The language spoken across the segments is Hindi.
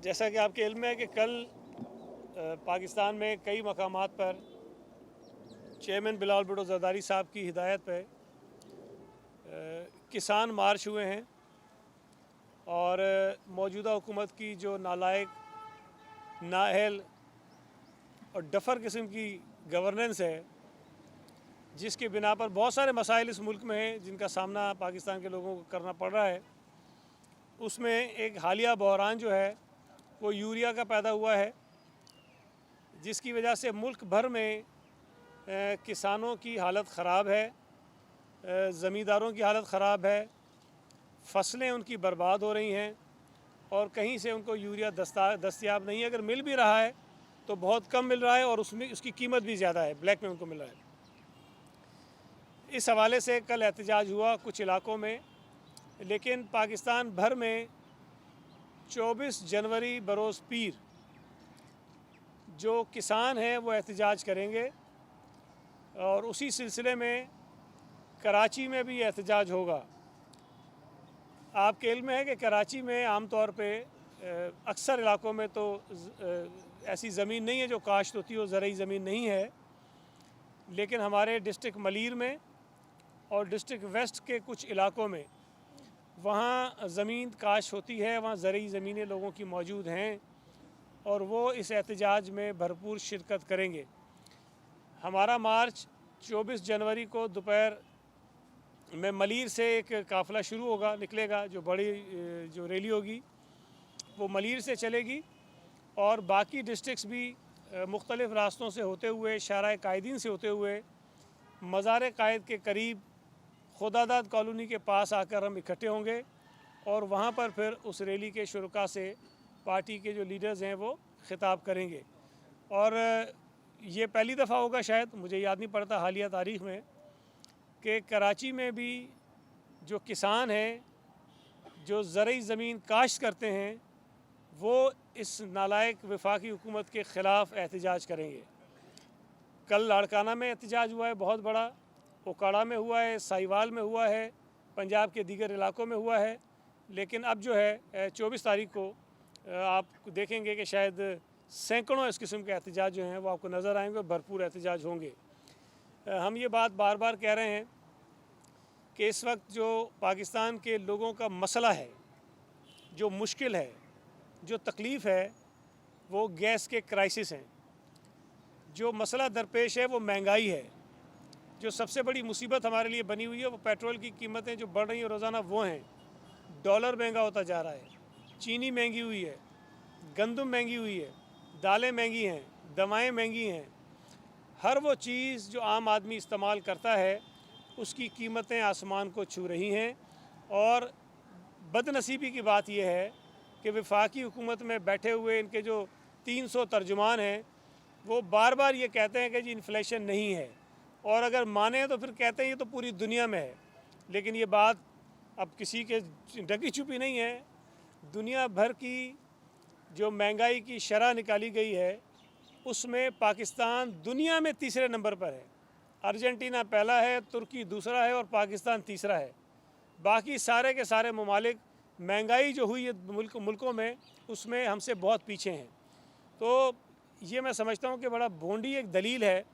जैसा कि आपके इल्म में है कि कल पाकिस्तान में कई मकामात पर चेयरमैन बिलावल भुट्टो ज़रदारी साहब की हिदायत पे किसान मार्च हुए हैं और मौजूदा हुकूमत की जो नालायक, नाअहल और डफर किस्म की गवर्नेंस है, जिसके बिना पर बहुत सारे मसाइल इस मुल्क में हैं जिनका सामना पाकिस्तान के लोगों को करना पड़ रहा है। उसमें एक हालिया बहरान जो है वो यूरिया का पैदा हुआ है, जिसकी वजह से मुल्क भर में किसानों की हालत ख़राब है, ज़मींदारों की हालत ख़राब है, फसलें उनकी बर्बाद हो रही हैं और कहीं से उनको यूरिया दस्तयाब नहीं है। अगर मिल भी रहा है तो बहुत कम मिल रहा है और उसमें उसकी कीमत भी ज़्यादा है, ब्लैक में उनको मिल रहा है। इस हवाले से कल एहतजाज हुआ कुछ इलाकों में, लेकिन पाकिस्तान भर में 24 जनवरी बरोज़ पीर जो किसान हैं वो एहतजाज करेंगे और उसी सिलसिले में कराची में भी एहतजाज होगा। आपके इल्म में है कि कराची में आम तौर पे अक्सर इलाकों में तो ऐसी ज़मीन नहीं है जो काश्त होती हो, ज़रई ज़मीन नहीं है, लेकिन हमारे डिस्ट्रिक्ट मलीर में और डिस्ट्रिक्ट वेस्ट के कुछ इलाकों में वहाँ ज़मीन काश्त होती है, वहाँ ज़रई ज़मीनें लोगों की मौजूद हैं और वो इस एहतजाज में भरपूर शिरकत करेंगे। हमारा मार्च 24 जनवरी को दोपहर में मलीर से एक काफ़िला शुरू होगा, निकलेगा, जो बड़ी जो रैली होगी वो मलीर से चलेगी और बाकी डिस्ट्रिक्ट्स भी मुख्तलिफ़ रास्तों से होते हुए, शाहराह कायदीन से होते हुए मज़ार कायद के करीब खुदादाद कॉलोनी के पास आकर हम इकट्ठे होंगे और वहाँ पर फिर उस रैली के शुरुका से पार्टी के जो लीडर्स हैं वो ख़िताब करेंगे। और ये पहली दफ़ा होगा, शायद मुझे याद नहीं पड़ता हालिया तारीख़ में, कि कराची में भी जो किसान हैं, जो ज़रई ज़मीन काश्त करते हैं, वो इस नालायक वफाकी हुकूमत के ख़िलाफ़ एहतजाज करेंगे। कल लाड़काना में एहतजाज हुआ है बहुत बड़ा, ओकाड़ा में हुआ है, साहिवाल में हुआ है, पंजाब के दीगर इलाकों में हुआ है, लेकिन अब जो है 24 तारीख को आप देखेंगे कि शायद सैकड़ों इस किस्म के एहतजाज जो हैं वो आपको नज़र आएंगे और भरपूर एहतजाज होंगे। हम ये बात बार बार कह रहे हैं कि इस वक्त जो पाकिस्तान के लोगों का मसला है, जो मुश्किल है, जो तकलीफ़ है, वो गैस के क्राइसिस हैं। जो मसला दरपेश है वो महंगाई है। जो सबसे बड़ी मुसीबत हमारे लिए बनी हुई है वो पेट्रोल की कीमतें जो बढ़ रही हैं रोज़ाना वो हैं। डॉलर महंगा होता जा रहा है, चीनी महंगी हुई है, गंदम महंगी हुई है, दालें महंगी हैं, दवाएं महंगी हैं। हर वो चीज़ जो आम आदमी इस्तेमाल करता है उसकी कीमतें आसमान को छू रही हैं। और बदनसीबी की बात यह है कि वफाकी हुकूमत में बैठे हुए इनके जो 300 तर्जुमान हैं वो बार बार ये कहते हैं कि जी इन्फ्लेशन नहीं है, और अगर माने तो फिर कहते हैं ये तो पूरी दुनिया में है। लेकिन ये बात अब किसी के ढकी छुपी नहीं है। दुनिया भर की जो महंगाई की शरह निकाली गई है उसमें पाकिस्तान दुनिया में तीसरे नंबर पर है। अर्जेंटीना पहला है, तुर्की दूसरा है और पाकिस्तान तीसरा है। बाकी सारे के सारे ममालिक महंगाई जो हुई है मुल्कों में उसमें हमसे बहुत पीछे हैं। तो ये मैं समझता हूँ कि बड़ा भोंडी एक दलील है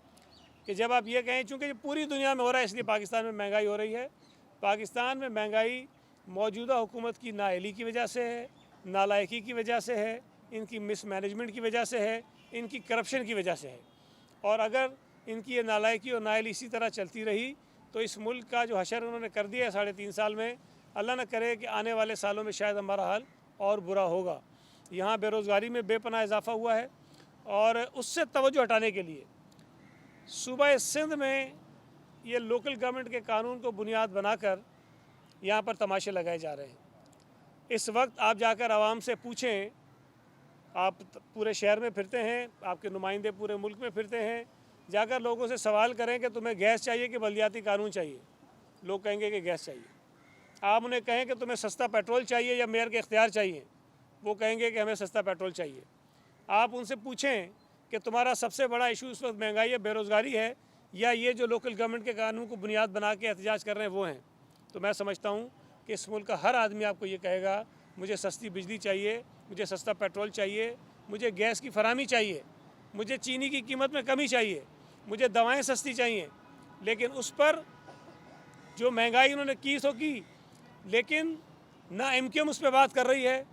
कि जब आप ये कहें चूँकि पूरी दुनिया में हो रहा है इसलिए पाकिस्तान में महंगाई हो रही है। पाकिस्तान में महंगाई मौजूदा हुकूमत की नाअहली की वजह से है, नालायकी की वजह से है, इनकी मिसमैनेजमेंट की वजह से है, इनकी करप्शन की वजह से है। और अगर इनकी ये नालायकी और नाअहली इसी तरह चलती रही तो इस मुल्क का जो हशर उन्होंने कर दिया है 3.5 साल में, अल्लाह न करे कि आने वाले सालों में शायद हमारा हाल और बुरा होगा। यहाँ बेरोज़गारी में बेपनाह इजाफ़ा हुआ है और उससे तवज्जो हटाने के लिए सूबा सिंध में ये लोकल गवर्नमेंट के कानून को बुनियाद बनाकर यहाँ पर तमाशे लगाए जा रहे हैं। इस वक्त आप जाकर आवाम से पूछें, आप पूरे शहर में फिरते हैं, आपके नुमाइंदे पूरे मुल्क में फिरते हैं, जाकर लोगों से सवाल करें कि तुम्हें गैस चाहिए कि बल्दियाती कानून चाहिए, लोग कहेंगे कि गैस चाहिए। आप उन्हें कहें कि तुम्हें सस्ता पेट्रोल चाहिए या मेयर के इख्तियार चाहिए, वो कहेंगे कि हमें सस्ता पेट्रोल चाहिए। आप उनसे पूछें कि तुम्हारा सबसे बड़ा इशू इस वक्त महंगाई है, बेरोज़गारी है, या ये जो लोकल गवर्नमेंट के कानून को बुनियाद बना के एहतजाज कर रहे हैं वो हैं, तो मैं समझता हूँ कि इस मुल्क का हर आदमी आपको ये कहेगा मुझे सस्ती बिजली चाहिए, मुझे सस्ता पेट्रोल चाहिए, मुझे गैस की फराहमी चाहिए, मुझे चीनी की कीमत में कमी चाहिए, मुझे दवाएं सस्ती चाहिए। लेकिन उस पर जो महंगाई उन्होंने की सो की, लेकिन ना MQM उस पर बात कर रही है,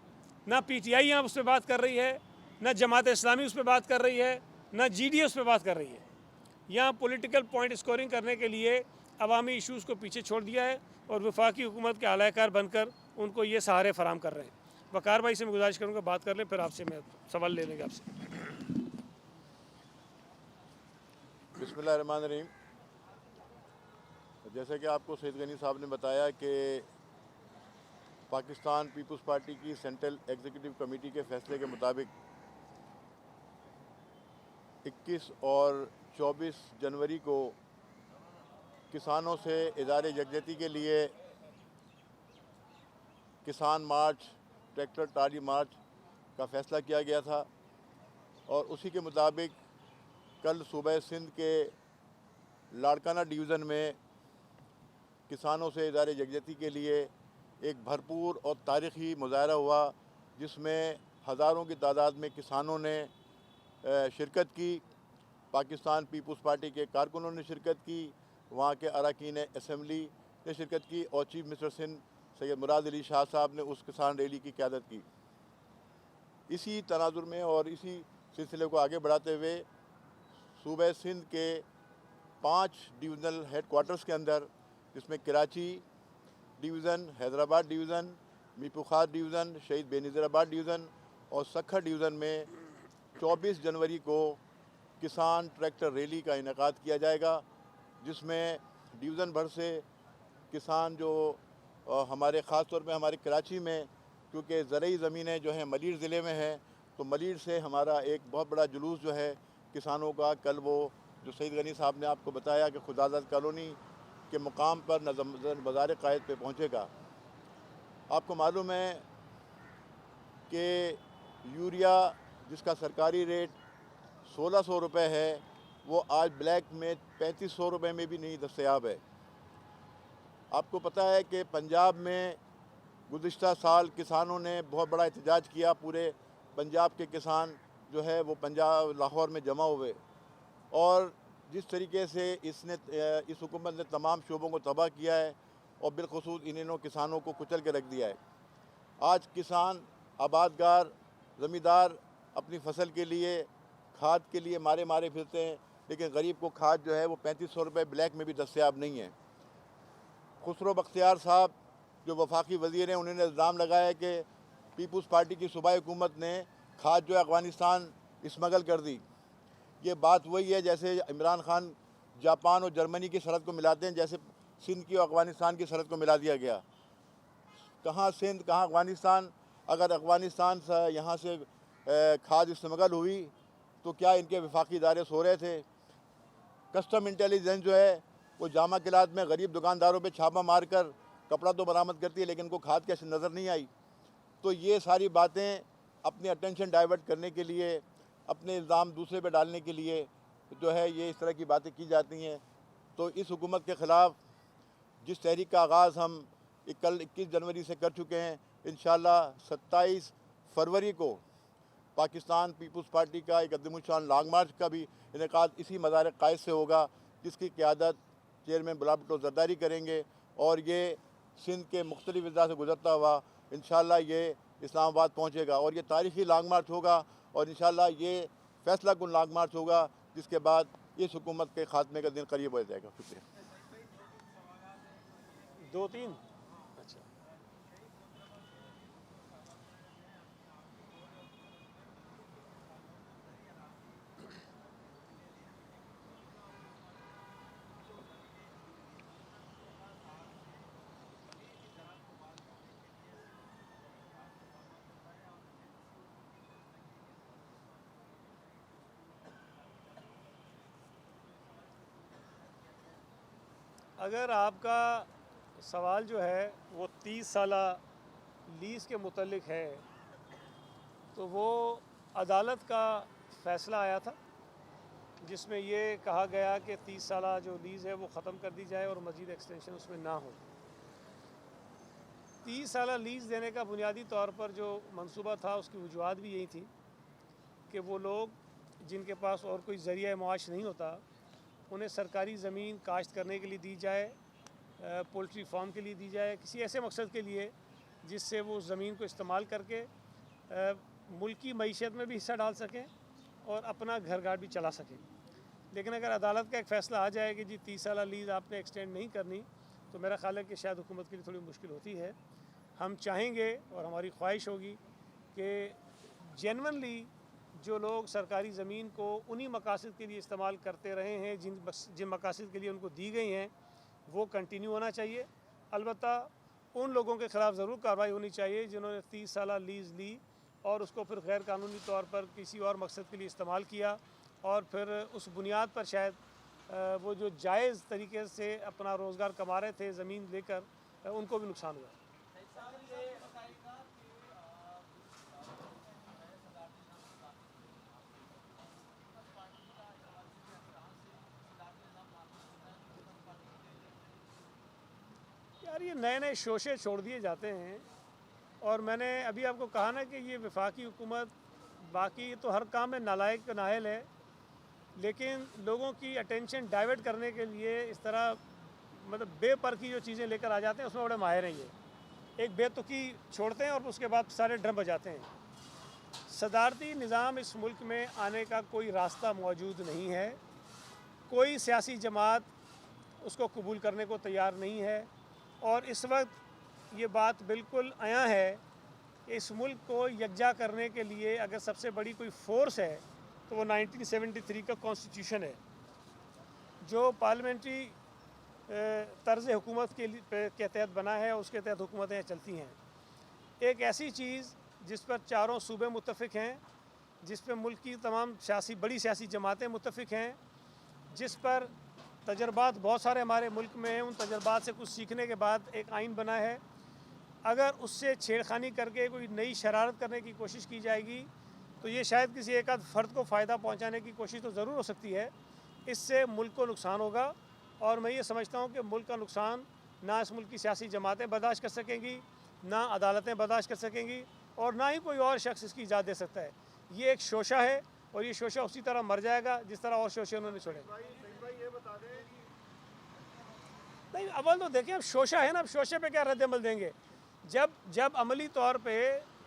ना PTI यहाँ उस पर बात कर रही है, ना जमात इस्लामी उस पर बात कर रही है, ना GDA उस पर बात कर रही है। यहाँ पॉलिटिकल पॉइंट स्कोरिंग करने के लिए अवामी इश्यूज़ को पीछे छोड़ दिया है और वफाकी हुकूमत के आलाकार बनकर उनको ये सहारे फराम कर रहे हैं। वकार भाई से मैं गुजारिश करूँगा बात कर लें, फिर आपसे मैं सवाल ले लेंगे आपसे। बिस्मिल्लाहिर्रहमानिर्रहीम। जैसे कि आपको सईद गनी साहब ने बताया कि पाकिस्तान पीपल्स पार्टी की सेंट्रल एग्जीक्यूटिव कमेटी के फैसले के मुताबिक 21 और 24 जनवरी को किसानों से इदारे यकजहती के लिए किसान मार्च, ट्रैक्टर ट्राली मार्च का फ़ैसला किया गया था और उसी के मुताबिक कल सूबे सिंध के लाड़काना डिवीज़न में किसानों से इदारे यकजहती के लिए एक भरपूर और तारीख़ी मुज़ाहरा हुआ, जिसमें हज़ारों की तादाद में किसानों ने शिरकत की। पाकिस्तान पीपल्स पार्टी के कारकुनों ने शिरकत की, वहाँ के अरकान असम्बली ने शिरकत की और चीफ मिनिस्टर सिंध सैयद मुराद अली शाह साहब ने उस किसान रैली की क़यादत की। इसी तनाजुर में और इसी सिलसिले को आगे बढ़ाते हुए सूबे सिंध के 5 डिवीज़नल हेडक्वार्टर्स के अंदर, जिसमें Karachi division, Hyderabad division, Mirpur division, शहीद बेनज़ीराबाद डिवीज़न और सखर डिवीज़न में 24 जनवरी को किसान ट्रैक्टर रैली का इनेकाद किया जाएगा, जिसमें डिवीज़न भर से किसान जो हमारे ख़ास तौर पे हमारे कराची में, क्योंकि ज़रई ज़मीनें जो हैं मलीर ज़िले में हैं, तो मलीर से हमारा एक बहुत बड़ा जुलूस जो है किसानों का, कल वो जो सईद गनी साहब ने आपको बताया कि खुदाज़ाद कॉलोनी के मुकाम पर नज़म बाज़ार कायद पे पहुँचेगा। आपको मालूम है कि यूरिया जिसका सरकारी रेट 1600 रुपये है, वो आज ब्लैक में 3500 रुपये में भी नहीं दस्तयाब है। आपको पता है कि पंजाब में गुज़िश्ता साल किसानों ने बहुत बड़ा एहतजाज किया। पूरे पंजाब के किसान जो है वो पंजाब लाहौर में जमा हुए और जिस तरीके से इस हुकूमत ने तमाम शोबों को तबाह किया है और बिलखुसूस इन किसानों को कुचल के रख दिया है। आज किसान, आबादगार, ज़मींदार अपनी फसल के लिए, खाद के लिए मारे मारे फिरते हैं, लेकिन गरीब को खाद जो है वो 3500 रुपये ब्लैक में भी दस्तयाब नहीं है। खुसरो बख्तियार साहब जो वफाकी वज़ीर हैं, उन्होंने इल्ज़ाम लगाया कि पीपल्स पार्टी की सूबाई हुकूमत ने खाद जो है अफ़गानिस्तान स्मगल कर दी। ये बात वही है जैसे इमरान खान जापान और जर्मनी की सरहद को मिलाते हैं, जैसे सिंध की और अफ़गानिस्तान की सरहद को मिला दिया गया। कहाँ सिंध, कहाँ अफ़गानिस्तान? अगर अफ़गानिस्तान से यहाँ से खाद स्मगल हुई तो क्या इनके वफाकी इदारे सो रहे थे? कस्टम इंटेलिजेंस जो है वो जामा किलात में गरीब दुकानदारों पे छापा मारकर कपड़ा तो बरामद करती है, लेकिन उनको खाद कैसे नज़र नहीं आई। तो ये सारी बातें अपनी अटेंशन डाइवर्ट करने के लिए, अपने इल्ज़ाम दूसरे पे डालने के लिए जो है ये इस तरह की बातें की जाती हैं। तो इस हुकूमत के ख़िलाफ़ जिस तहरीक का आगाज़ हम कल 21 जनवरी से कर चुके हैं, इंशाअल्लाह 27 फरवरी को पाकिस्तान पीपल्स पार्टी का एक अज़ीमुश्शान लॉन्ग मार्च का भी इनेकाद इसी मज़ार कायद से होगा, जिसकी क़यादत चेयरमैन गुलाब भुट्टो ज़रदारी करेंगे और ये सिंध के मुख्तलिफ़ अज़ला से गुज़रता हुआ इंशाअल्लाह ये इस्लामाबाद पहुँचेगा और ये तारीख़ी लॉन्ग मार्च होगा और इंशाअल्लाह ये फ़ैसला कुन लॉन्ग मार्च होगा, जिसके बाद इस हुकूमत के ख़ात्मे का दिन करीब हो जाएगा। शुक्रिया। 2-3 अच्छा। अगर आपका सवाल जो है वो 30 साला लीज़ के मुतल्लिक है, तो वो अदालत का फ़ैसला आया था जिसमें ये कहा गया कि 30 साला जो लीज़ है वो ख़त्म कर दी जाए और मज़ीद एक्सटेंशन उसमें ना हो। 30 साल लीज़ देने का बुनियादी तौर पर जो मंसूबा था उसकी वजूहत भी यही थी कि वो लोग जिनके पास और कोई ज़रिया माश नहीं होता उन्हें सरकारी ज़मीन काश्त करने के लिए दी जाए, पोल्ट्री फार्म के लिए दी जाए, किसी ऐसे मकसद के लिए जिससे वो ज़मीन को इस्तेमाल करके मुल्क की मईशत में भी हिस्सा डाल सकें और अपना घर गार भी चला सकें। लेकिन अगर अदालत का एक फ़ैसला आ जाए कि जी 30 साल लीज़ आपने एक्सटेंड नहीं करनी, तो मेरा ख़्याल है कि शायद हुकूमत के लिए थोड़ी मुश्किल होती है। हम चाहेंगे और हमारी ख्वाहिश होगी कि जेन्युइनली जो लोग सरकारी ज़मीन को उन्हीं मकासद के लिए इस्तेमाल करते रहे हैं जिन मकासद के लिए उनको दी गई हैं, वो कंटिन्यू होना चाहिए। अलबत्ता उन लोगों के ख़िलाफ़ ज़रूर कार्रवाई होनी चाहिए जिन्होंने 30 साल लीज़ ली और उसको फिर गैर कानूनी तौर पर किसी और मकसद के लिए इस्तेमाल किया और फिर उस बुनियाद पर शायद वो जो जायज़ तरीके से अपना रोज़गार कमा रहे थे ज़मीन लेकर, उनको भी नुकसान हुआ। यार ये नए नए शोशे छोड़ दिए जाते हैं और मैंने अभी आपको कहा ना कि ये वफाकी हुकूमत बाकी तो हर काम में नालायक नाहल है, लेकिन लोगों की अटेंशन डाइवर्ट करने के लिए इस तरह मतलब बेपर की जो चीज़ें लेकर आ जाते हैं उसमें बड़े माहिर हैं। ये एक बेतुकी छोड़ते हैं और उसके बाद सारे ड्रम बजाते हैं। सदारती निज़ाम इस मुल्क में आने का कोई रास्ता मौजूद नहीं है, कोई सियासी जमात उसको कबूल करने को तैयार नहीं है और इस वक्त ये बात बिल्कुल आया है कि इस मुल्क को यकजा करने के लिए अगर सबसे बड़ी कोई फ़ोर्स है तो वो 1973 का कॉन्स्टिट्यूशन है, जो पार्लियामेंट्री तर्ज़ हुकूमत के तहत बना है, उसके तहत हुकूमतें चलती हैं। एक ऐसी चीज़ जिस पर चारों सूबे मुत्तफ़िक हैं, जिस पर मुल्क की तमाम बड़ी सियासी जमातें मुत्तफ़िक हैं, जिस पर तजर्बात बहुत सारे हमारे मुल्क में हैं, उन तजर्बात से कुछ सीखने के बाद एक आइन बना है। अगर उससे छेड़खानी करके कोई नई शरारत करने की कोशिश की जाएगी तो ये शायद किसी एक आध फ़र्द को फ़ायदा पहुंचाने की कोशिश तो ज़रूर हो सकती है, इससे मुल्क को नुकसान होगा और मैं ये समझता हूँ कि मुल्क का नुकसान ना इस मुल्क की सियासी जमातें बर्दाश्त कर सकेंगी, ना अदालतें बर्दाश्त कर सकेंगी और ना ही कोई और शख्स इसकी इजाज़त दे सकता है। ये एक शोशा है और ये शोशा उसी तरह मर जाएगा जिस तरह और शोशे उन्होंने छोड़े। नहीं, अव्वल तो देखें, अब शोशा है ना, अब शोशे पे क्या रद्द-ए-अमल देंगे। जब अमली तौर पे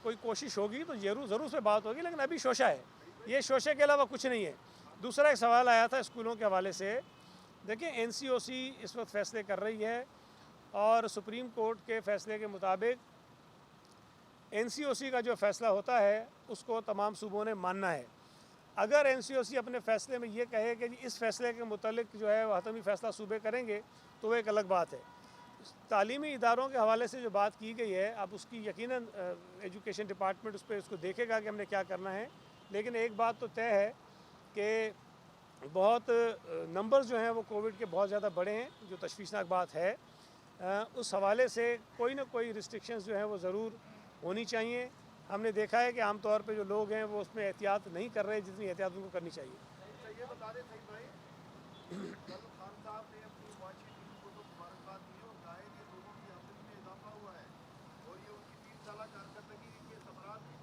कोई कोशिश होगी तो ज़रूर उस पर बात होगी, लेकिन अभी शोशा है, ये शोशे के अलावा कुछ नहीं है। दूसरा एक सवाल आया था स्कूलों के हवाले से। देखिए NCOC इस वक्त फ़ैसले कर रही है और सुप्रीम कोर्ट के फ़ैसले के मुताबिक NCOC का जो फ़ैसला होता है उसको तमाम सूबों ने मानना है। अगर NCOC अपने फ़ैसले में ये कहे कि इस फ़ैसले के मुतालिक जो है वह हतमी फ़ैसला सूबे करेंगे तो वो एक अलग बात है। तालीमी इदारों के हवाले से जो बात की गई है, अब उसकी यकीनन एजुकेशन डिपार्टमेंट उस पर उसको देखेगा कि हमने क्या करना है, लेकिन एक बात तो तय है कि बहुत नंबर्स जो हैं वो कोविड के बहुत ज़्यादा बड़े हैं, जो तशवीशनाक बात है। उस हवाले से कोई ना कोई रिस्ट्रिक्शंस जो हैं वो ज़रूर होनी चाहिए। हमने देखा है कि आम तौर पे जो लोग हैं वो उसमें एहतियात नहीं कर रहे जितनी एहतियात उनको करनी चाहिए। ये बता दें सही भाई, कल खान साहब ने अपनी माशी टीम को तो मुबारकबाद दी और कहा है कि लोगों की आमदनी में इजाफा हुआ है और ये उनकी 3 साल कारकर्दगी के समरात है।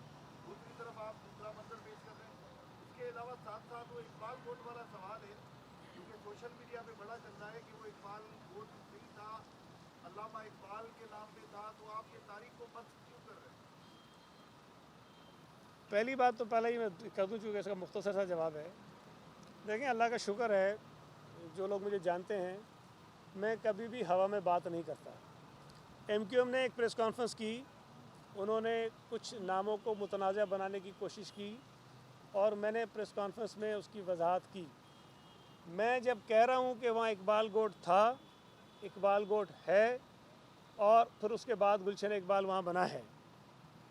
दूसरी तरफ आप दूसरा मंजर पेश कर रहे हैं। इसके अलावा साथ साथ वो इकबाल गोट वाला सवाल है, क्योंकि सोशल मीडिया पे बड़ा चल रहा है कि वो इकबाल गोट नहीं था, अल्लामा इकबाल के नाम पे था, तो आप ये तारीख को मत क्यों कर रहे हैं? पहली बात तो पहले ही मैं कर दूँ, चूँकि इसका मुख्तसर सा जवाब है। देखें, अल्लाह का शुक्र है, जो लोग मुझे जानते हैं, मैं कभी भी हवा में बात नहीं करता। MQM ने एक प्रेस कॉन्फ्रेंस की, उन्होंने कुछ नामों को मुतनाज़ा बनाने की कोशिश की और मैंने प्रेस कॉन्फ्रेंस में उसकी वजाहत की। मैं जब कह रहा हूँ कि वहाँ इकबाल गोट था, इकबाल गोट है और फिर उसके बाद गुलशन इकबाल वहाँ बना है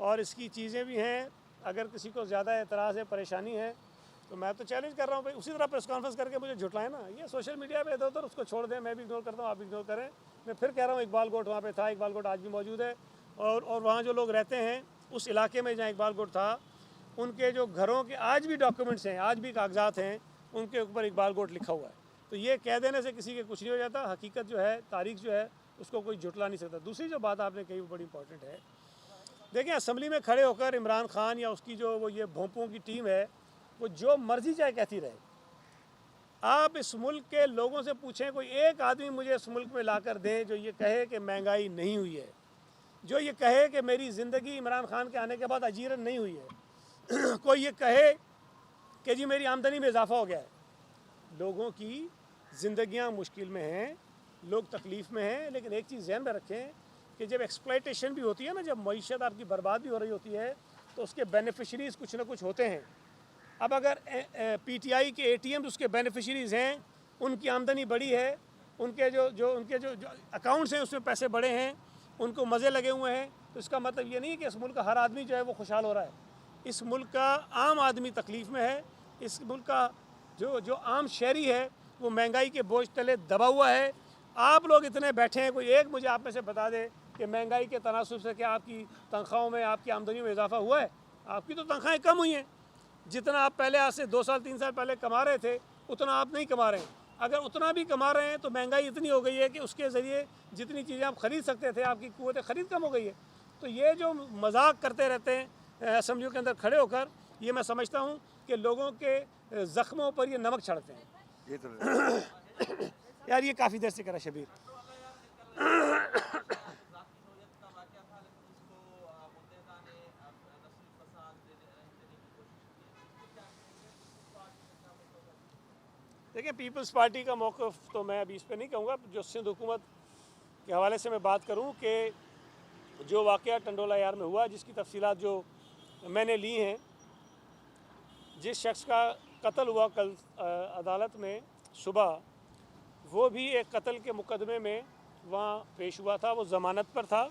और इसकी चीज़ें भी हैं। अगर किसी को ज़्यादा एतराज़ है, परेशानी है, तो मैं तो चैलेंज कर रहा हूँ भाई, उसी तरह प्रेस कॉन्फ्रेंस करके मुझे झुटलाएं ना। ये सोशल मीडिया पे इधर उधर उसको छोड़ दें, मैं भी इग्नोर करता हूँ, आप भी इग्नोर करें। मैं फिर कह रहा हूँ इकबाल गोट वहाँ पे था, इकबाल गोट आज भी मौजूद है और वहाँ जो लोग रहते हैं उस इलाके में जहाँ इकबाल गोट था, उनके जो घरों के आज भी डॉक्यूमेंट्स हैं, आज भी कागजात हैं, उनके ऊपर इकबाल गोट लिखा हुआ है। तो ये कह देने से किसी के कुछ नहीं हो जाता। हकीकत जो है, तारीख जो है, उसको कोई जुटला नहीं सकता। दूसरी जो बात आपने कही वो बड़ी इंपॉर्टेंट है। देखें, असम्बली में खड़े होकर इमरान खान या उसकी जो वो ये भोंपों की टीम है, वो जो मर्जी चाहे कहती रहे। आप इस मुल्क के लोगों से पूछें, कोई एक आदमी मुझे इस मुल्क में लाकर दें जो ये कहे कि महंगाई नहीं हुई है, जो ये कहे कि मेरी ज़िंदगी इमरान खान के आने के बाद अजीरन नहीं हुई है कोई ये कहे कि जी मेरी आमदनी में इजाफा हो गया है। लोगों की ज़िंदगियां मुश्किल में हैं, लोग तकलीफ़ में हैं, लेकिन एक चीज़ ज़हन में रखें कि जब एक्सप्लॉयटेशन भी होती है ना, जब मईशत आपकी बर्बाद भी हो रही होती है, तो उसके बेनिफिशरीज़ कुछ ना कुछ होते हैं। अब अगर पीटीआई के एटीएम उसके बेनिफिशरीज़ हैं, उनकी आमदनी बड़ी है, उनके जो अकाउंट्स हैं उसमें पैसे बड़े हैं, उनको मज़े लगे हुए हैं, तो इसका मतलब ये नहीं कि इस मुल्क का हर आदमी जो है वो खुशहाल हो रहा है। इस मुल्क का आम आदमी तकलीफ़ में है। इस मुल्क का जो आम शहरी है वो महंगाई के बोझ तले दबा हुआ है। आप लोग इतने बैठे हैं, कोई एक मुझे आप में से बता दे कि महंगाई के तनासुब से क्या आपकी तनख्वाहों में, आपकी आमदनी में इजाफा हुआ है? आपकी तो तनख्वाहें कम हुई हैं। जितना आप पहले आज से 2 साल 3 साल पहले कमा रहे थे उतना आप नहीं कमा रहे हैं। अगर उतना भी कमा रहे हैं तो महंगाई इतनी हो गई है कि उसके ज़रिए जितनी चीज़ें आप ख़रीद सकते थे, आपकी क़ुव्वत ख़रीद कम हो गई है। तो ये जो मजाक करते रहते हैं असम्बलियों के अंदर खड़े होकर, ये मैं समझता हूँ कि लोगों के ज़ख्मों पर ये नमक छड़ते हैं। ये तो यार ये काफ़ी देर से करा शबीर। देखिए, पीपल्स पार्टी का मौक़िफ़ तो मैं अभी इस पर नहीं कहूँगा। जो सिंध हुकूमत के हवाले से मैं बात करूँ कि जो वाक़या टंडोला यार में हुआ, जिसकी तफसीलात जो मैंने ली हैं, जिस शख्स का कत्ल हुआ कल अदालत में सुबह, वो भी एक कत्ल के मुकदमे में वहाँ पेश हुआ था, वो ज़मानत पर था,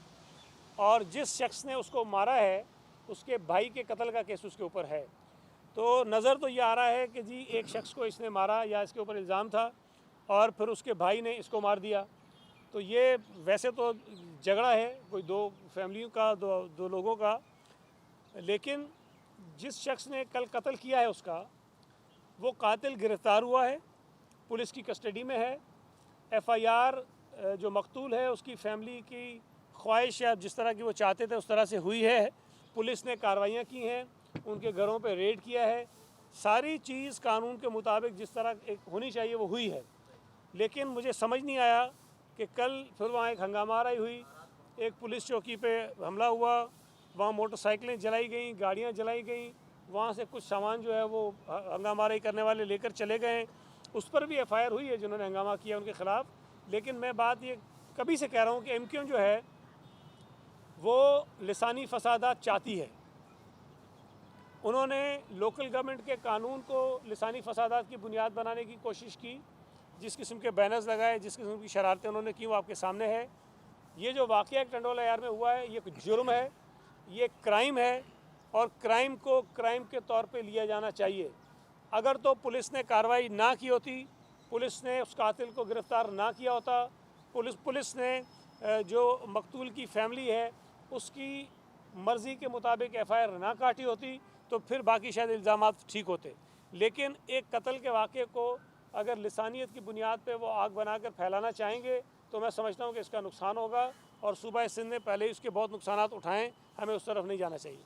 और जिस शख्स ने उसको मारा है उसके भाई के कत्ल का केस उसके ऊपर है। तो नज़र तो ये आ रहा है कि जी एक शख्स को इसने मारा या इसके ऊपर इल्ज़ाम था और फिर उसके भाई ने इसको मार दिया। तो ये वैसे तो झगड़ा है कोई दो फैमिलियों का, दो लोगों का, लेकिन जिस शख्स ने कल कत्ल किया है उसका वो कातिल गिरफ़्तार हुआ है, पुलिस की कस्टडी में है। एफआईआर जो मकतूल है उसकी फ़ैमिली की ख्वाहिश या जिस तरह की वो चाहते थे उस तरह से हुई है। पुलिस ने कार्रवाइयाँ की हैं, उनके घरों पे रेड किया है, सारी चीज़ कानून के मुताबिक जिस तरह एक होनी चाहिए वो हुई है। लेकिन मुझे समझ नहीं आया कि कल फिर वहाँ एक हंगामाराई हुई, एक पुलिस चौकी पे हमला हुआ, वहाँ मोटरसाइकिलें जलाई गईं, गाड़ियाँ जलाई गईं, वहाँ से कुछ सामान जो है वो हंगामाराई करने वाले लेकर चले गए। उस पर भी एफआईआर हुई है जिन्होंने हंगामा किया उनके ख़िलाफ़। लेकिन मैं बात ये कभी से कह रहा हूँ कि एमक्यू जो है वो लिसानी फसादात चाहती है। उन्होंने लोकल गवर्नमेंट के कानून को लिसानी फसादात की बुनियाद बनाने की कोशिश की, जिस किस्म के बैनर्स लगाए, जिस किस्म की शरारतें उन्होंने की वो आपके सामने है। ये जो वाक़या टंडोला यार में हुआ है ये जुर्म है, ये क्राइम है, और क्राइम को क्राइम के तौर पे लिया जाना चाहिए। अगर तो पुलिस ने कार्रवाई ना की होती, पुलिस ने उस कातिल को गिरफ़्तार ना किया होता, पुलिस ने जो मकतूल की फैमिली है उसकी मर्ज़ी के मुताबिक एफआईआर ना काटी होती, तो फिर बाकी शायद इल्ज़ामात ठीक होते। लेकिन एक कत्ल के वाक़े को अगर लिसानियत की बुनियाद पे वो आग बनाकर फैलाना चाहेंगे तो मैं समझता हूँ कि इसका नुकसान होगा, और सूबा सिंध ने पहले ही उसके बहुत नुकसानात उठाएँ, हमें उस तरफ नहीं जाना चाहिए।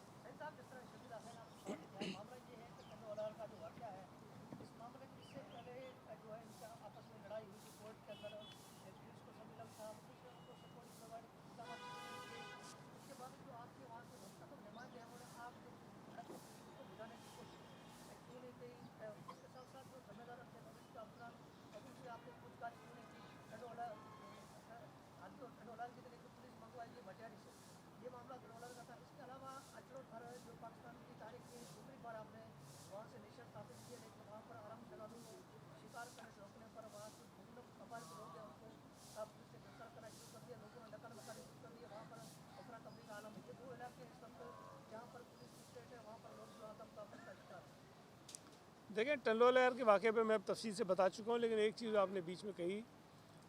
देखें, टंडोला यार के वाक़े पे मैं अब तफसील से बता चुका हूँ, लेकिन एक चीज़ आपने बीच में कही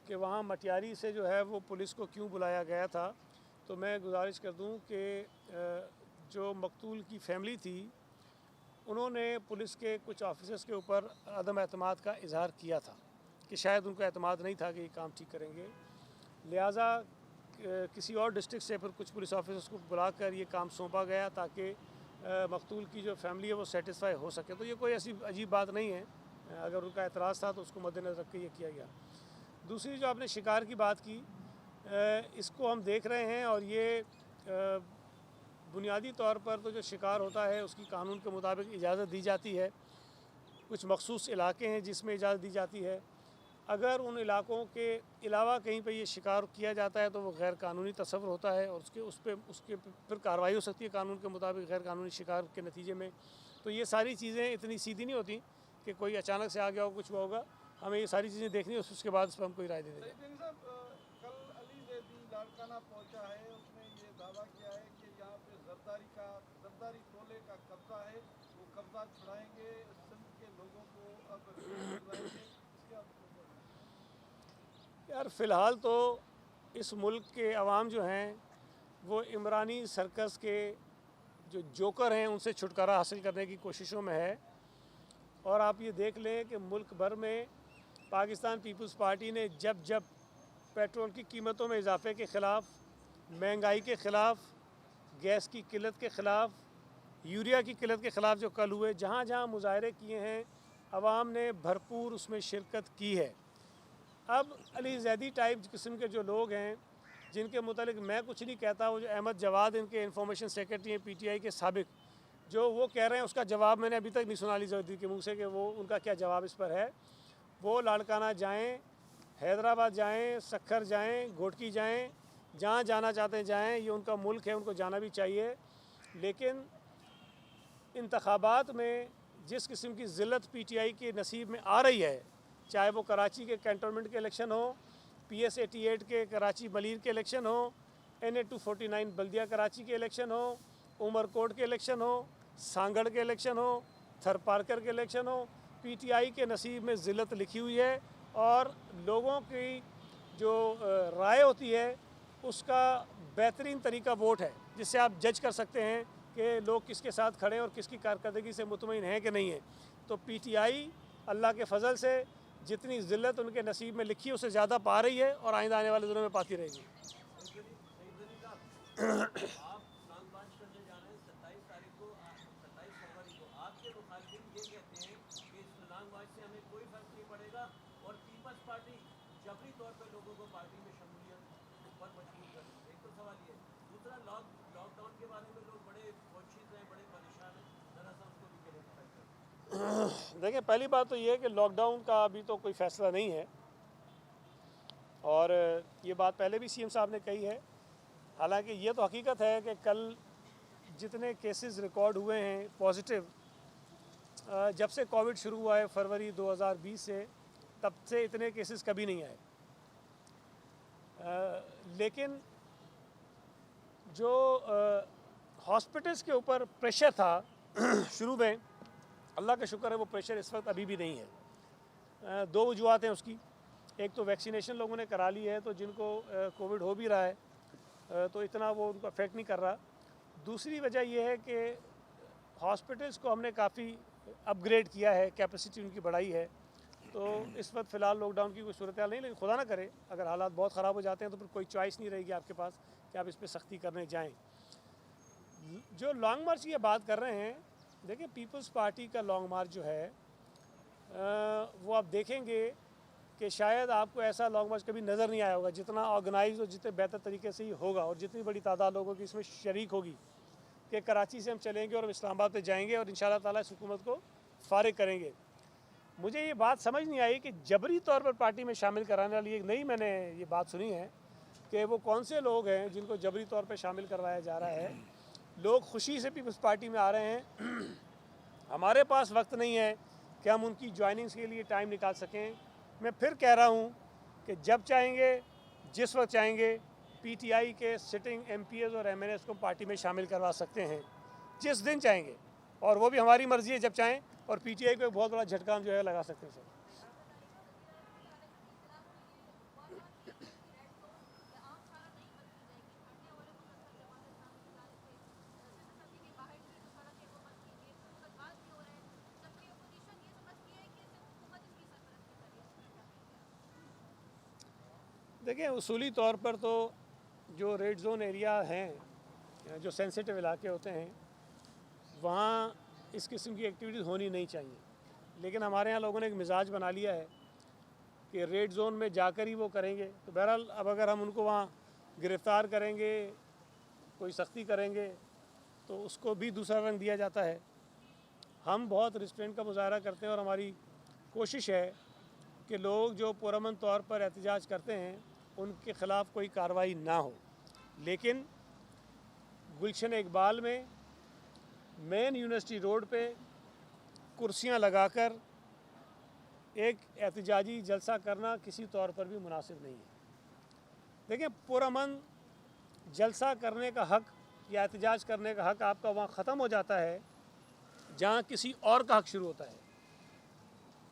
कि वहाँ मटियारी से जो है वो पुलिस को क्यों बुलाया गया था, तो मैं गुजारिश कर दूँ कि जो मकतूल की फ़ैमिली थी उन्होंने पुलिस के कुछ ऑफिसर्स के ऊपर अदम एतमाद का इजहार किया था कि शायद उनको एतमाद नहीं था कि ये काम ठीक करेंगे। लिहाजा किसी और डिस्ट्रिक्ट से फिर कुछ पुलिस ऑफिसर्स को बुलाकर ये काम सौंपा गया ताकि मकतूल की जो फैमिली है वो सेटिस्फाई हो सके। तो ये कोई ऐसी अजीब बात नहीं है, अगर उनका एतराज़ था तो उसको मद्देनज़र रख के ये किया गया। दूसरी जो आपने शिकार की बात की, इसको हम देख रहे हैं और ये बुनियादी तौर पर तो जो शिकार होता है उसकी कानून के मुताबिक इजाज़त दी जाती है। कुछ मखसूस इलाके हैं जिसमें इजाज़त दी जाती है। अगर उन इलाकों के अलावा कहीं पे ये शिकार किया जाता है तो वो गैर कानूनी तस्वुर होता है और उसके फिर कार्रवाई हो सकती है कानून के मुताबिक गैर कानूनी शिकार के नतीजे में। तो ये सारी चीज़ें इतनी सीधी नहीं होती कि कोई अचानक से आ गया हो कुछ हुआ होगा। हमें ये सारी चीज़ें देखनी है, उसके बाद इस पर हम कोई राय दे देंगे। कल अली जैदी लाड़काना पहुंचा है, उसने ये दावा किया है कि यहाँ पे जरदारी टोले का कब्जा है, वो कब्जा छुड़ाएंगे, सिंध के लोगों को अब दिलवाएंगे। यार फ़िलहाल तो इस मुल्क के अवाम जो हैं वो इमरानी सर्कस के जो जोकर हैं उनसे छुटकारा हासिल करने की कोशिशों में है। और आप ये देख लें कि मुल्क भर में पाकिस्तान पीपल्स पार्टी ने जब जब पेट्रोल की कीमतों में इजाफे के ख़िलाफ़, महंगाई के ख़िलाफ़, गैस की किल्लत के ख़िलाफ़, यूरिया की किल्लत के ख़िलाफ़ जो कल हुए, जहाँ जहाँ मुजाहरे किए हैं, अवाम ने भरपूर उसमें शिरकत की है। अब अली जैदी टाइप किस्म के जो लोग हैं जिनके मुतालिक मैं कुछ नहीं कहता, वो जो अहमद जवाद इनके इंफॉर्मेशन सेक्रेटरी हैं पीटीआई के साबिक, जो वो कह रहे हैं उसका जवाब मैंने अभी तक नहीं सुना अली जैदी के मुंह से कि वो उनका क्या जवाब इस पर है। वो लाड़काना जाएं, हैदराबाद जाएं, सखर जाएं, घोटकी जाएं, जहाँ जाना चाहते हैं जाएं, ये उनका मुल्क है, उनको जाना भी चाहिए। लेकिन इंतखाबात में जिस किस्म की ज़िल्लत पीटीआई के नसीब में आ रही है, चाहे वो कराची के कैंटोनमेंट के इलेक्शन हो, PS 88 के कराची मलीर के इलेक्शन हो, NA 249 बल्दिया कराची के इलेक्शन हो, उमरकोट के इलेक्शन हो, सांगड़ के इलेक्शन हो, थरपारकर के इलेक्शन हो, पीटीआई के नसीब में ज़िल्लत लिखी हुई है। और लोगों की जो राय होती है उसका बेहतरीन तरीका वोट है, जिससे आप जज कर सकते हैं कि लोग किसके साथ खड़े हैं और किसकी कारकर्दगी से मुतमईन हैं कि नहीं है। तो पीटीआई अल्लाह के फ़ज़ल से जितनी ज़िल्लत उनके नसीब में लिखी है उससे ज़्यादा पा रही है और आइंदा आने वाले दिनों में पाती रहेगी। जबरी तौर पर लोगों को पार्टी में शमूलियत पर मजबूर कर रही है। एक तो सवाल ये है। दूसरा, लॉकडाउन के बारे में लोग बड़े कोशिश हैं, बड़े परेशान हैं, ज़रा सा उसको भी क्लियर करें। देखिए, पहली बात तो ये है कि लॉकडाउन का अभी तो कोई फ़ैसला नहीं है और ये बात पहले भी CM साहब ने कही है। हालांकि ये तो हकीकत है कि कल जितने केसेस रिकॉर्ड हुए हैं पॉजिटिव, जब से कोविड शुरू हुआ है फरवरी 2020 से, तब से इतने केसेस कभी नहीं आए। लेकिन जो हॉस्पिटल्स के ऊपर प्रेशर था शुरू में, अल्लाह का शुक्र है वो प्रेशर इस वक्त अभी भी नहीं है। दो वजूहत हैं उसकी। एक तो वैक्सीनेशन लोगों ने करा ली है, तो जिनको कोविड हो भी रहा है तो इतना वो उनको अफेक्ट नहीं कर रहा। दूसरी वजह यह है कि हॉस्पिटल्स को हमने काफ़ी अपग्रेड किया है, कैपेसिटी उनकी बढ़ाई है। तो इस वक्त फ़िलहाल लॉकडाउन की कोई सूरत हाल नहीं, लेकिन खुदा ना करे अगर हालात बहुत ख़राब हो जाते हैं तो फिर कोई चॉइस नहीं रहेगी आपके पास कि आप इस पर सख्ती करने जाएं। जो लॉन्ग मार्च की बात कर रहे हैं, देखिए पीपल्स पार्टी का लॉन्ग मार्च जो है वो आप देखेंगे कि शायद आपको ऐसा लॉन्ग मार्च कभी नज़र नहीं आया होगा जितना ऑर्गेनाइज और जितने बेहतर तरीके से ही होगा और जितनी बड़ी तादाद लोगों की इसमें शरीक होगी कि कराची से हम चलेंगे और इस्लामाबाद पे जाएंगे और इंशाल्लाह ताला इस हुकूमत को फारिग करेंगे। मुझे ये बात समझ नहीं आई कि जबरी तौर पर पार्टी में शामिल कराने वाली एक नई मैंने ये बात सुनी है कि वो कौन से लोग हैं जिनको जबरी तौर पर शामिल करवाया जा रहा है। लोग खुशी से पीपल्स पार्टी में आ रहे हैं। हमारे पास वक्त नहीं है कि हम उनकी ज्वाइनिंग्स के लिए टाइम निकाल सकें। मैं फिर कह रहा हूँ कि जब चाहेंगे, जिस वक्त चाहेंगे, पीटीआई के सिटिंग MPs और MNAs को पार्टी में शामिल करवा सकते हैं जिस दिन चाहेंगे, और वो भी हमारी मर्ज़ी है जब चाहें, और पीटीआई को एक बहुत बड़ा झटका जो है लगा सकते हैं सर। देखिए, उसूली तौर पर तो जो रेड जोन एरिया हैं, जो सेंसिटिव इलाके होते हैं, वहाँ इस किस्म की एक्टिविटीज़ होनी नहीं चाहिए। लेकिन हमारे यहाँ लोगों ने एक मिजाज बना लिया है कि रेड जोन में जाकर ही वो करेंगे। तो बहरहाल अब अगर हम उनको वहाँ गिरफ़्तार करेंगे, कोई सख्ती करेंगे, तो उसको भी दूसरा रंग दिया जाता है। हम बहुत रिस्ट्रेंट का मुजाहरा करते हैं और हमारी कोशिश है कि लोग जो पुरअमन तौर पर एहतजाज करते हैं उनके ख़िलाफ़ कोई कार्रवाई ना हो। लेकिन गुलशन इकबाल में मेन यूनिवर्सिटी रोड पे कुर्सियां लगाकर एक एहतजाजी जलसा करना किसी तौर पर भी मुनासिब नहीं है। देखिए, पुरअमन जलसा करने का हक़ या एहतजाज करने का हक़ आपका वहाँ ख़त्म हो जाता है जहाँ किसी और का हक़ शुरू होता है।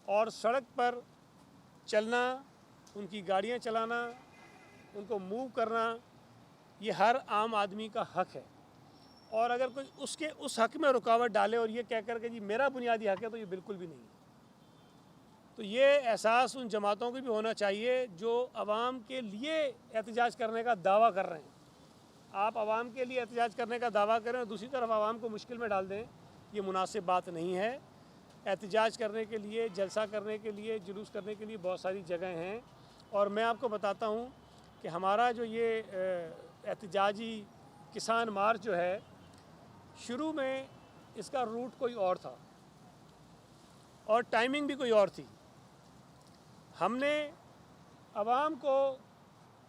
और सड़क पर चलना, उनकी गाड़ियाँ चलाना, उनको मूव करना, ये हर आम आदमी का हक़ है। और अगर कोई उसके उस हक़ में रुकावट डाले और ये कह कर के जी मेरा बुनियादी हक़ है, तो ये बिल्कुल भी नहीं है। तो ये एहसास उन जमातों को भी होना चाहिए जो आवाम के लिए एहतजाज करने का दावा कर रहे हैं। आप आवाम के लिए एहतजाज करने का दावा करें और दूसरी तरफ आवाम को मुश्किल में डाल दें, ये मुनासिब बात नहीं है। एहतजाज करने के लिए, जलसा करने के लिए, जुलूस करने के लिए बहुत सारी जगह हैं। और मैं आपको बताता हूँ कि हमारा जो ये एहतजाजी किसान मार्च जो है, शुरू में इसका रूट कोई और था और टाइमिंग भी कोई और थी। हमने आवाम को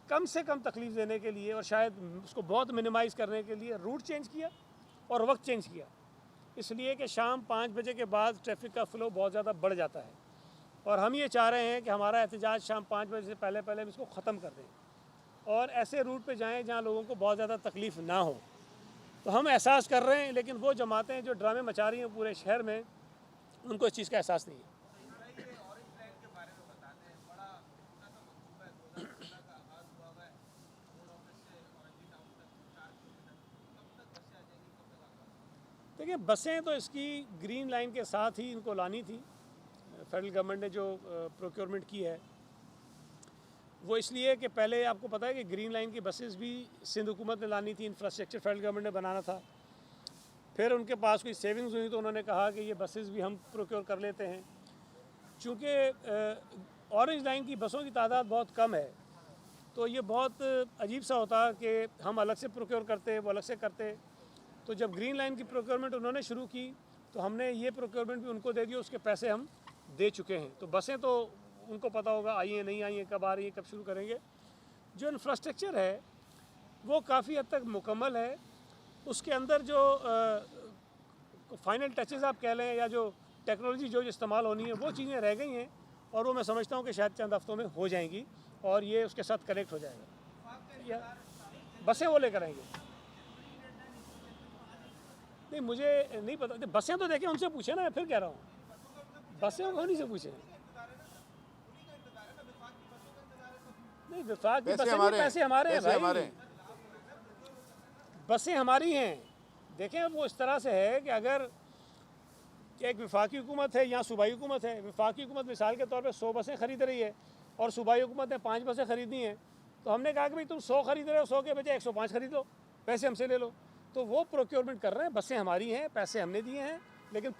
कम से कम तकलीफ़ देने के लिए और शायद उसको बहुत मिनिमाइज़ करने के लिए रूट चेंज किया और वक्त चेंज किया, इसलिए कि शाम 5 बजे के बाद ट्रैफिक का फ़्लो बहुत ज़्यादा बढ़ जाता है। और हम ये चाह रहे हैं कि हमारा एहतजाज शाम 5 बजे से पहले हम इसको ख़त्म कर दें और ऐसे रूट पे जाएं जहां लोगों को बहुत ज़्यादा तकलीफ़ ना हो। तो हम एहसास कर रहे हैं, लेकिन वो जमातें जो ड्रामे मचा रही हैं पूरे शहर में, उनको इस चीज़ का एहसास नहीं है। देखिए, बसें तो इसकी ग्रीन लाइन के साथ ही इनको लानी थी। फेडरल गवर्नमेंट ने जो प्रोक्योरमेंट की है वो इसलिए कि पहले आपको पता है कि ग्रीन लाइन की बसेस भी सिंध हुकूमत ने लानी थी, इंफ्रास्ट्रक्चर फेडरल गवर्नमेंट ने बनाना था। फिर उनके पास कोई सेविंग्स हुई तो उन्होंने कहा कि ये बसेस भी हम प्रोक्योर कर लेते हैं। चूँकि ऑरेंज लाइन की बसों की तादाद बहुत कम है, तो ये बहुत अजीब सा होता कि हम अलग से प्रोक्योर करते, वो अलग से करते। तो जब ग्रीन लाइन की प्रोक्योरमेंट उन्होंने शुरू की तो हमने ये प्रोक्योरमेंट भी उनको दे दिया, उसके पैसे हम दे चुके हैं। तो बसें तो उनको पता होगा आई हैं नहीं आई हैं, कब आ रही हैं, कब शुरू करेंगे। जो इंफ्रास्ट्रक्चर है वो काफ़ी हद तक मुकम्मल है। उसके अंदर जो फाइनल टचेस आप कह लें या जो टेक्नोलॉजी जो इस्तेमाल होनी है वो चीज़ें रह गई हैं और वो मैं समझता हूँ कि शायद चंद हफ्तों में हो जाएंगी और ये उसके साथ कनेक्ट हो जाएगा। या बसें वो लेकर आएंगे? नहीं, मुझे नहीं पता। बसें तो देखें, उनसे पूछे ना, मैं फिर कह रहा हूँ बसें उन्हीं से पूछे। नहीं, विफाक की बसें नहीं, पैसे हमारे हैं भाई, बसें हमारी हैं। देखें, अब वो इस तरह से है कि अगर एक विफाकी हुकूमत है या सूबाई हुकूमत है, विफाकी हुकूमत मिसाल के तौर पे 100 बसें ख़रीद रही है और सूबाई हुकूमत ने 5 बसें ख़रीदनी हैं, तो हमने कहा कि भाई तुम 100 ख़रीद रहे हो, 100 के बजाय 105 ख़रीद लो, पैसे हमसे ले लो। तो वो प्रोक्योरमेंट कर रहे हैं, बसें हमारी हैं, पैसे हमने दिए हैं, लेकिन